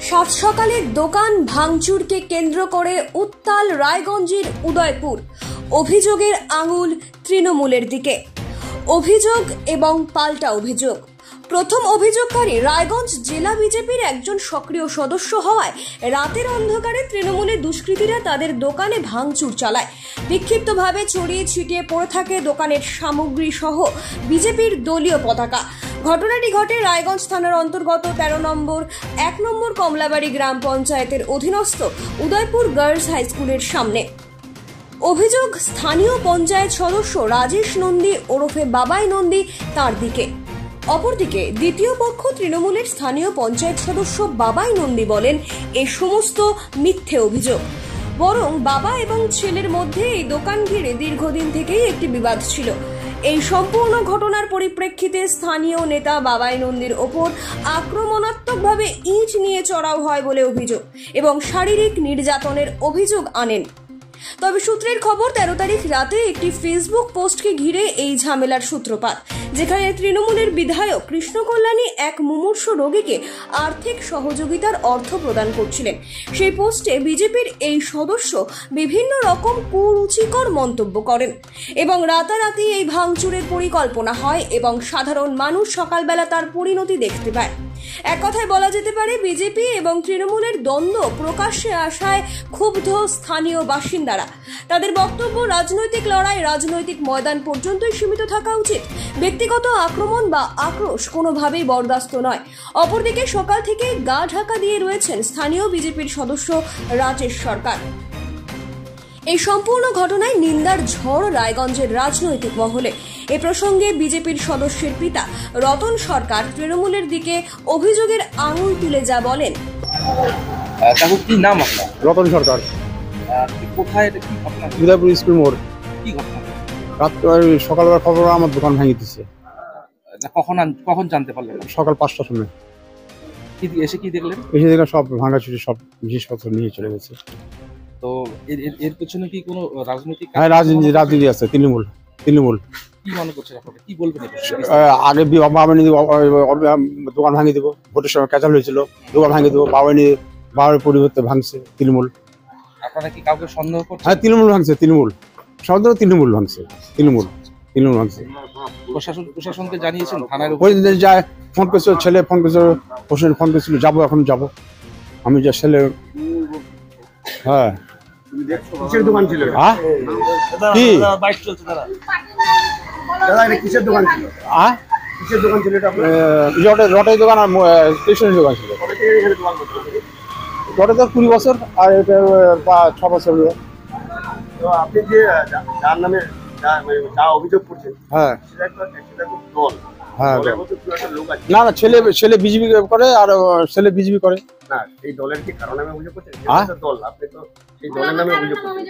সাত সকালে দোকান ভাঙচুরকে কেন্দ্র করে উত্তাল রায়গঞ্জের উদয়পুর। অভিযোগের আঙুল তৃণমূলের দিকে। অভিযোগ এবং পাল্টা অভিযোগ। প্রথম অভিযোগকারী রায়গঞ্জ জেলা বিজেপির একজন সক্রিয় সদস্য হওয়ায় রাতের অন্ধকারে তৃণমূলের দুষ্কৃতীরা তাদের দোকানে ভাঙচুর চালায়। বিক্ষিপ্তভাবে ছড়িয়ে ছিটিয়ে পড়ে থাকে দোকানের সামগ্রী সহ বিজেপির দলীয় পতাকা। ঘটনাটি ঘটে রায়গঞ্জ থানার অন্তর্গত ১৩ নম্বর কমলাবাড়ি গ্রাম পঞ্চায়েতের অধীনস্থ উদয়পুর গার্লস হাই স্কুলের সামনে। অভিযোগ স্থানীয় পঞ্চায়েত সদস্য রাজেশ নন্দী ওরফে বাবাই নন্দী তার দিকে। অপরদিকে দ্বিতীয় পক্ষ তৃণমূলের স্থানীয় পঞ্চায়েত সদস্য বাবাই নন্দী বলেন এ সমস্ত মিথ্যে অভিযোগ। বরং বাবা এবং ছেলের মধ্যে এই দোকান ঘিরে দীর্ঘদিন থেকেই একটি বিবাদ ছিল। এই সম্পূর্ণ ঘটনার পরিপ্রেক্ষিতে স্থানীয় নেতা বাবাই নন্দীর ওপর আক্রমণাত্মকভাবে ইট নিয়ে চড়াও হয় বলে অভিযোগ এবং শারীরিক নির্যাতনের অভিযোগ আনেন। তবে সূত্রের খবর ১৩ তারিখ রাতে একটি ফেসবুক পোস্টকে ঘিরে এই ঝামেলার সূত্রপাত, যেখানে তৃণমূলের বিধায়ক কৃষ্ণ কল্যাণী এক মুমূর্ষু রোগীকে আর্থিক সহযোগিতার অর্থ প্রদান করছিলেন। সেই পোস্টে বিজেপির এই সদস্য বিভিন্ন রকম কুরুচিকর মন্তব্য করেন এবং রাতারাতি এই ভাঙচুরের পরিকল্পনা হয় এবং সাধারণ মানুষ সকালবেলা তার পরিণতি দেখতে পায়। এক কথায় বলা যেতে পারে বিজেপি এবং তৃণমূলের দ্বন্দ্ব প্রকাশ্যে আসায় ক্ষুব্ধ স্থানীয় বাসিন্দারা। তাদের বক্তব্য, রাজনৈতিক লড়াই রাজনৈতিক ময়দান পর্যন্তই সীমিত থাকা উচিত। ব্যক্তিগত আক্রমণ বা আক্রোশ কোনোভাবেই বরদাস্ত নয়। অপরদিকে সকাল থেকে গা ঢাকা দিয়ে রয়েছেন স্থানীয় বিজেপির সদস্য রাজেশ সরকার। এই সম্পূর্ণ ঘটনায় নিন্দার ঝড় রায়গঞ্জের রাজনৈতিক মহলে। এ প্রসঙ্গে বিজেপির সদস্যের পিতা রতন সরকার তৃণমূলের দিকে অভিযোগের আঙুল তুলে যা বলেন। কি নাম আপনার? রতন সরকার। কোথায় এটা কি ঘটনা? উদয়পুর স্কুল মোড়। কি ঘটনা? রাত সকালবেলা খবর আমার দোকান ভেঙে দিচ্ছে। কখন জানতে পারলেন? সকাল ৫টার সময়। এসে কি দেখলেন? এসে দেখলাম সব ভাঙাচুরি, সব জিনিসপত্র নিয়ে চলে গেছে। তো এর পেছনে কি কোনো রাজনৈতিক? হ্যাঁ, রাজনীতি আছে। তৃণমূল কি মনে করছেন আপনারা? কি বলবেন? আগে দোকান ভাঙিয়ে দেবো, ভোটের সময় ক্যাচাল হয়েছিল, দোকান ভাঙিয়ে দেবো, বাবার পরিবর্তে ভাঙছে তৃণমূল। আপনারা কি কাউকে সন্দেহ করছেন? হ্যাঁ, তৃণমূল ভাঙছে। তৃণমূল ভাঙছে। প্রশাসনকে জানিয়েছেন? থানার যায় ফোন করেছিল, ছেলে ফোন করেছিল, প্রশাসন ফোন করেছিল, যাবো, এখন যাবো। আমি যে ছেলে, হ্যাঁ কিসের দোকান ছিল? কি কিসের দোকান ছিল? কিসের দোকান ছিল? রটের দোকান আর স্টেশনের দোকান ছিল। রটে তো ২০ বছর আর এটা ৬ বছর। আপনি যে যার নামে যা অভিযোগ করছেন, হ্যাঁ সেটা একটা দল। হ্যাঁ, না ছেলে বিজেপি করে আর ছেলে বিজেপি করে না। এই দলের কি কারণ নামে অভিযোগ করছেন? দল, আপনি তো এই দলের নামে অভিযোগ করছেন।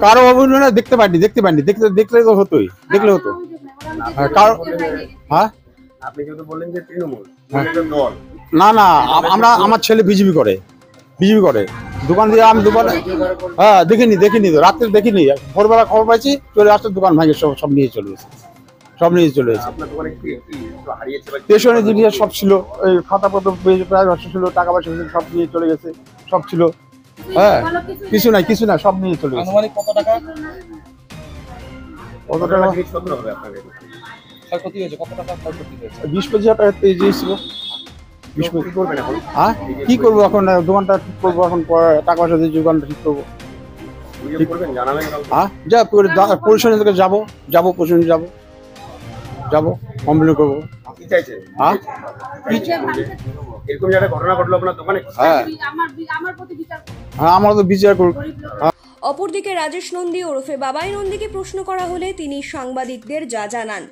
কারো অভিযোগ না, দেখতে পাইনি। দেখলে তো হতোই, দেখলে হতো। হ্যাঁ, আপনি যেহেতু বললেন যে তৃণমূল দল, না আমার ছেলে বিজেপি করে দোকান দিয়ে। আমি দোকানে হ্যাঁ দেখিনি তো, রাত্রে দেখিনি। ভোরবেলা খবর পাইছি, চলে আসতে দোকান ভাঙে সব নিয়ে চলে গেছে। স্টেশনের জিনিস সব ছিল, এই খাতাপত্র প্রায় ছিল, টাকা পয়সা ছিল, সব নিয়ে চলে গেছে। সব ছিল, হ্যাঁ কিছু নাই, সব নিয়ে চলে গেছে। কত টাকা? কত টাকা ক্ষয়ক্ষতি হবে আপনাদের? ক্ষয়ক্ষতি হয়েছে কত টাকা? ক্ষয়ক্ষতি হয়েছে ২০-২৫ হাজার টাকা ছিল। কি করবো এখন? দোকানটা ঠিক করবো এখন, টাকা পয়সা দিয়ে দোকানটা ঠিক করবো। পরিশোধন থেকে যাবো, পরিশোধন যাবো, কমপ্লেন করবো। এরকম একটা ঘটনা ঘটলো আপনার দোকানে? হ্যাঁ, আমার তো বিচার করুন। অপরদিকে রাজেশ নন্দী ওরফে বাবাই নন্দীকে প্রশ্ন করা হলে তিনি সাংবাদিকদের যা জানান।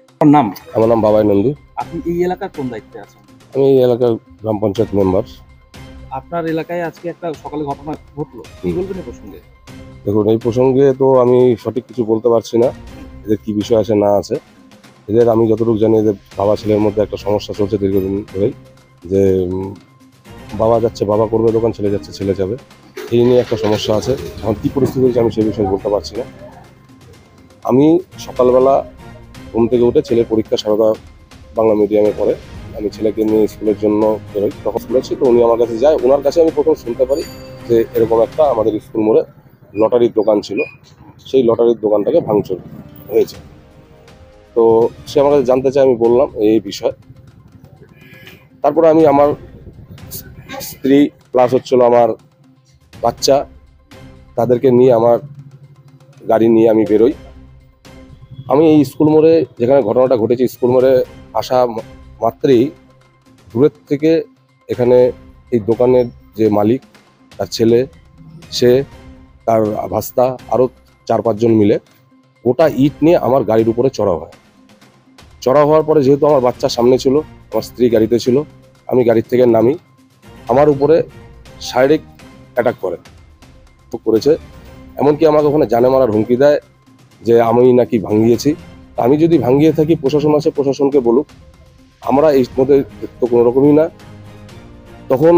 আমার নাম বাবাই নন্দী। আপনি এই এলাকার কোন দায়িত্বে আছেন? আমি এই এলাকার গ্রাম পঞ্চায়েত মেম্বার। আপনার এলাকায় আজকে একটা সকালে ঘটনা ঘটলো, কি বলবেন এই প্রসঙ্গে? দেখুন, এই প্রসঙ্গে তো আমি সঠিক কিছু বলতে পারছি না, এদের কি বিষয় আছে না আছে। এদের আমি যতটুকু জানি, এদের বাবা ছেলের মধ্যে একটা সমস্যা চলছে দীর্ঘদিন ধরেই, যে বাবা যাচ্ছে বাবা করবে দোকান, ছেলে যাচ্ছে ছেলে যাবে, এই নিয়ে একটা সমস্যা আছে। এখন কী পরিস্থিতি হয়েছে আমি সেই বিষয়ে বলতে পারছি না। আমি সকালবেলা ঘুম থেকে উঠে, ছেলের পরীক্ষা সারদা বাংলা মিডিয়ামে পড়ে, আমি ছেলেকে নিয়ে স্কুলের জন্য বেরোই, তখন বলেছি তো উনি আমার কাছে যায়। ওনার কাছে আমি প্রথম শুনতে পারি যে এরকম একটা আমাদের স্কুল মোড়ে লটারির দোকান ছিল, সেই লটারির দোকানটাকে ভাঙচুর হয়েছে। তো সে আমার কাছে জানতে চায়, আমি বললাম এই বিষয়। তারপরে আমি আমার স্ত্রী প্লাস হচ্ছিল আমার বাচ্চা, তাদেরকে নিয়ে আমার গাড়ি নিয়ে আমি বেরোই। আমি এই স্কুল মোড়ে যেখানে ঘটনাটা ঘটেছে, স্কুল মোড়ে আসা মাত্রই দূরের থেকে এখানে এই দোকানের যে মালিক, তার ছেলে, সে, তার ভাস্তা, আরও 4-5 জন মিলে গোটা ইট নিয়ে আমার গাড়ির উপরে চড়াও হয়। চড়াও হওয়ার পরে যেহেতু আমার বাচ্চা সামনে ছিল, আমার স্ত্রী গাড়িতে ছিল, আমি গাড়ির থেকে নামি, আমার উপরে শারীরিক অ্যাটাক করেছে। এমনকি আমাকে ওখানে জানে মারার হুমকি দেয় যে আমি নাকি ভাঙিয়েছি। আমি যদি ভাঙিয়ে থাকি, প্রশাসন আছে, প্রশাসনকে বলুক, আমরা এই মধ্যে তো কোনো রকমই না। তখন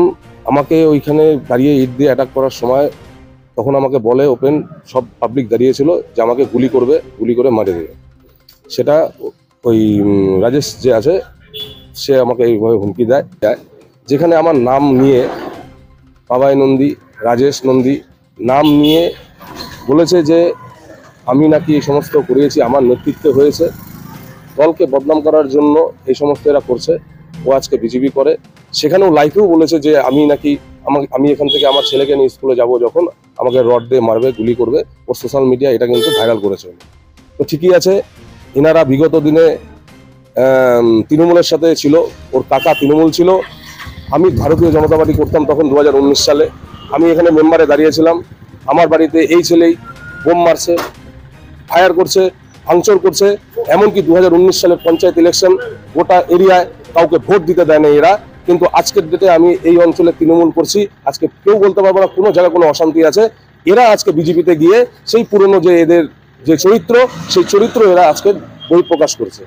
আমাকে ওইখানে দাঁড়িয়ে ইট দিয়ে অ্যাটাক করার সময় তখন আমাকে বলে, ওপেন সব পাবলিক দাঁড়িয়েছিল, যে আমাকে গুলি করবে, গুলি করে মারে দেবে। সেটা ওই রাজেশ যে আছে, সে আমাকে এইভাবে হুমকি দেয়, যেখানে আমার নাম নিয়ে, বাবাই নন্দী, রাজেশ নন্দী নাম নিয়ে বলেছে যে আমি নাকি এই সমস্ত করিয়েছি, আমার নেতৃত্বে হয়েছে। দলকে বদনাম করার জন্য এই সমস্ত এরা করছে। ও আজকে বিজেপি করে, সেখানেও লাইফেও বলেছে যে আমি এখান থেকে আমার ছেলেকে নিয়ে স্কুলে যাব, যখন আমাকে রড দিয়ে মারবে, গুলি করবে। ওর সোশ্যাল মিডিয়া এটা কিন্তু ভাইরাল করেছে। তো ঠিকই আছে, এনারা বিগত দিনে তৃণমূলের সাথে ছিল, ওর কাকা তৃণমূল ছিল, আমি ভারতীয় জনতা পার্টি করতাম তখন 2019 সালে। আমি এখানে মেম্বারে দাঁড়িয়েছিলাম, আমার বাড়িতে এই ছেলেই বোম মারছে, ফায়ার করছে, ভাঙচুর করছে। এমনকি 2019 সালের পঞ্চায়েত ইলেকশন, গোটা এরিয়ায় কাউকে ভোট দিতে দেয় না এরা। কিন্তু আজকের ডেটে আমি এই অঞ্চলে তৃণমূল করছি, আজকে কেউ বলতে পারবো না কোনো জায়গায় কোনো অশান্তি আছে। এরা আজকে বিজেপিতে গিয়ে সেই পুরনো যে এদের যে চরিত্র, সেই চরিত্র এরা আজকে বহিঃপ্রকাশ করছে।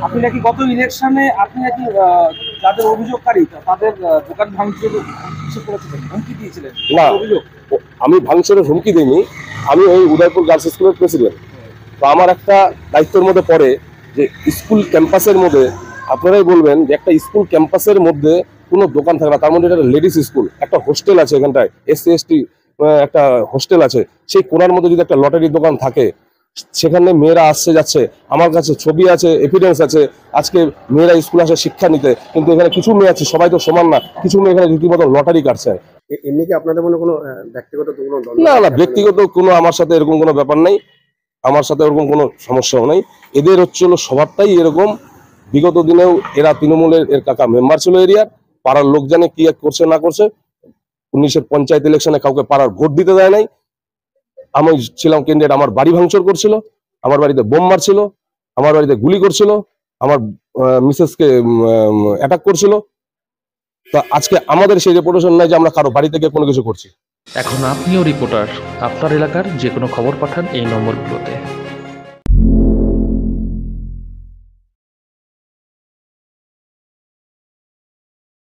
আপনি নাকি গত ইলেকশনে আপনি নাকি যাদের অভিযোগকারী তাদের দোকান ভাঙচুর করেছিলেন, হুমকি দিয়েছিলেন? না, অভিযোগ আমি ভাঙচুরের হুমকি দিইনি। আমি ওই উদয়পুর গার্লস স্কুলের প্রেসিডেন্ট। তো আমার একটা দায়িত্বের মধ্যে পড়ে যে স্কুল ক্যাম্পাসের মধ্যে, আপনারাই বলবেন যে একটা স্কুল ক্যাম্পাসের মধ্যে কোনো দোকান থাকে না, তার মধ্যে একটা লেডিস স্কুল, একটা হোস্টেল আছে, এখানটায় SC ST একটা হোস্টেল আছে, সেই কোণার মধ্যে যদি একটা লটারির দোকান থাকে, সেখানে মেয়েরা আসছে যাচ্ছে, আমার কাছে ছবি আছে, এভিডেন্স আছে। আজকে মেয়েরা স্কুল আসে শিক্ষা নিতে, কিন্তু এখানে কিছু মেয়ে আছে, সবাই তো সমান না, কিছু মেয়ে এখানে রীতিমতো লটারি কাটছে। এমনি কি আপনাদের মনে কোনো ব্যক্তিগত কোনো না, ব্যক্তিগত কোনো আমার সাথে এরকম কোনো ব্যাপার নাই, আমার সাথে এরকম কোনো সমস্যাও নেই। এদের হচ্ছিল স্বভাবটাই এরকম। বিগত দিনেও এরা তৃণমূলের, এর কাকা মেম্বার ছিল এরিয়ার, পাড়ার লোক জানে কি করছে না করছে। 19-এর পঞ্চায়েত ইলেকশনে কাউকে পাড়ার ভোট দিতে দেয় নাই। আমি ছিলাম ক্যান্ডিডেট, আমার বাড়ি ভাঙচুর করছিল, আমার বাড়িতে বোম মারছিল, আমার বাড়িতে গুলি করছিল, আমার মিসেসকে অ্যাটাক করছিল। তা আজকে আমাদের সেই রেপুটেশন নাই যে আমরা কারো বাড়ি থেকে কোনো কিছু করছি। এখন আপনিও রিপোর্টার, আপনার এলাকার যে কোনো খবর পাঠান এই নম্বরগুলোতে।